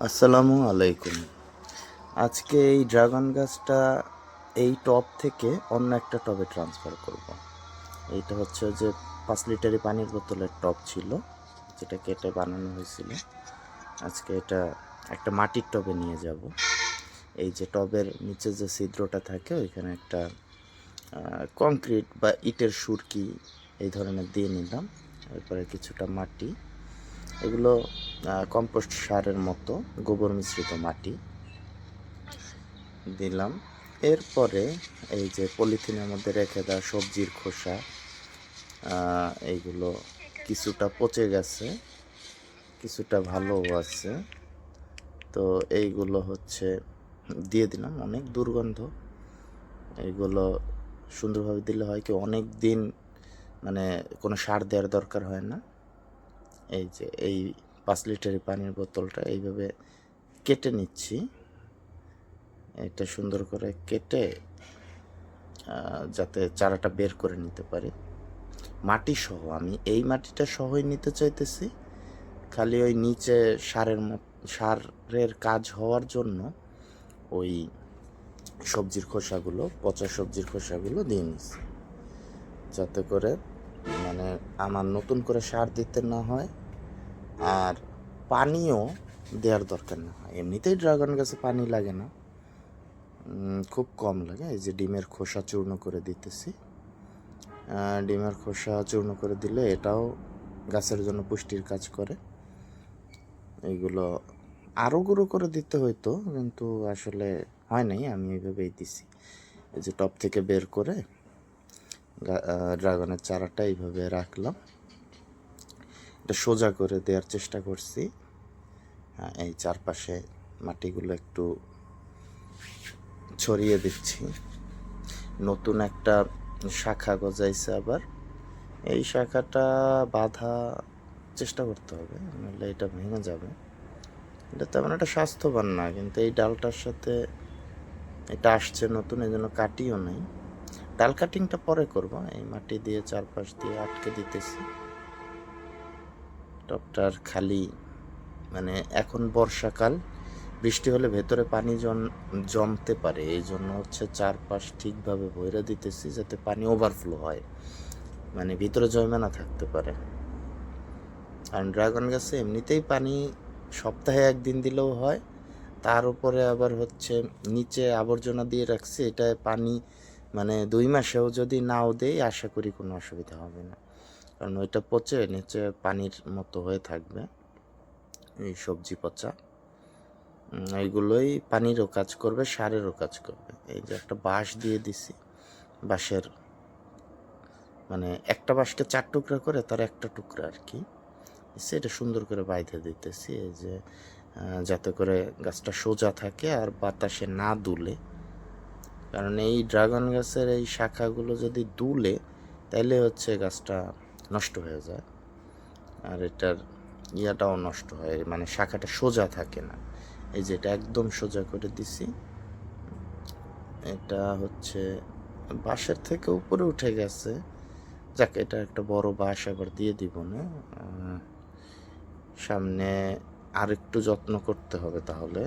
আসসালামু আলাইকুম। আজকে এই ড্রাগন গাছটা এই টব থেকে অন্য একটা টবে ট্রান্সফার করব। এইটা হচ্ছে যে 5 লিটারি পানির বোতলের টব ছিল, যেটা কেটে বানানো হয়েছিল। আজকে এটা একটা মাটির টবে নিয়ে যাব। এই যে টবের নিচে যে ছিদ্রটা থাকে ওইখানে একটা কংক্রিট বা ইটের সুরকি এই ধরনের দিয়ে নিলাম। এরপরে কিছুটা মাটি, এগুলো কম্পোস্ট সারের মতো গোবর মিশ্রিত মাটি দিলাম। এরপরে এই যে পলিথিনের মধ্যে রেখে দেওয়া সবজির খোসা, এইগুলো কিছুটা পচে গেছে, কিছুটা ভালোও আছে। তো এইগুলো হচ্ছে দিয়ে দিলাম। অনেক দুর্গন্ধ, এইগুলো সুন্দরভাবে দিলে হয় কি অনেক দিন মানে কোনো সার দেওয়ার দরকার হয় না। এই যে এই 5 লিটারি পানির বোতলটা এইভাবে কেটে নিচ্ছি। এটা সুন্দর করে কেটে যাতে চারাটা বের করে নিতে পারি মাটি সহ। আমি এই মাটিটা সহই নিতে চাইতেছি, খালি ওই নিচে সারের কাজ হওয়ার জন্য ওই সবজির খোসাগুলো, পচা সবজির খোসাগুলো দিয়ে নিচ্ছি, যাতে করে মানে আমার নতুন করে সার দিতে না হয় আর পানিও দেওয়ার দরকার না হয়। এমনিতেই ড্রাগন গাছে পানি লাগে না, খুব কম লাগে। এই যে ডিমের খোসা চূর্ণ করে দিতেছি। ডিমের খোসা চূর্ণ করে দিলে এটাও গাছের জন্য পুষ্টির কাজ করে। এইগুলো আরও গুঁড়ো করে দিতে হইতো, কিন্তু আসলে হয় নাই, আমি এইভাবেই দিছি। এই যে টব থেকে বের করে ড্রাগনের চারাটা এইভাবে রাখলাম। এটা সোজা করে দেওয়ার চেষ্টা করছি। এই চারপাশে মাটিগুলো একটু ছড়িয়ে দিচ্ছি। নতুন একটা শাখা গজাইছে আবার, এই শাখাটা বাঁধা চেষ্টা করতে হবে, নাহলে এটা ভেঙে যাবে। এটা তেমন একটা স্বাস্থ্যবান না, কিন্তু এই ডালটার সাথে এটা আসছে নতুন, এই জন্য কাটিও নাই। ডাল কাটিংটা পরে করব। এই মাটি দিয়ে চারপাশ দিয়ে আটকে দিতেছি। টবটার খালি মানে এখন বর্ষাকাল, বৃষ্টি হলে ভেতরে পানি জমতে পারে, এই জন্য হচ্ছে চারপাশ ঠিকভাবে ভরে দিতেছি যাতে পানি ওভারফ্লো হয়, মানে ভিতরে জমে না থাকতে পারে। কারণ ড্রাগন গাছে এমনিতেই পানি সপ্তাহে একদিন দিলেও হয়, তার উপরে আবার হচ্ছে নিচে আবর্জনা দিয়ে রাখছি, এটায় পানি মানে 2 মাসেও যদি নাও দেই আশা করি কোনো অসুবিধা হবে না, কারণ ওইটা পচে নিচে পানির মতো হয়ে থাকবে। এই সবজি পচা এইগুলোই পানিরও কাজ করবে, সারেরও কাজ করবে। এই যে একটা বাঁশ দিয়ে দিছি, বাঁশের মানে একটা বাঁশকে 4 টুকরা করে তার একটা টুকরা আর কি, সেটা সুন্দর করে বাইধে দিতেছি। এই যে যাতে করে গাছটা সোজা থাকে আর বাতাসে না দুলে, কারণ এই ড্রাগন গাছের এই শাখাগুলো যদি দুলে তাইলে হচ্ছে গাছটা নষ্ট হয়ে যায়, আর এটার ইয়াটাও নষ্ট হয়, মানে শাখাটা সোজা থাকে না। এই যে এটা একদম সোজা করে দিছি। এটা হচ্ছে বাঁশের থেকে উপরে উঠে গেছে, যাক এটা একটা বড় বাঁশ আবার দিয়ে দিব না। সামনে আর একটু যত্ন করতে হবে তাহলে।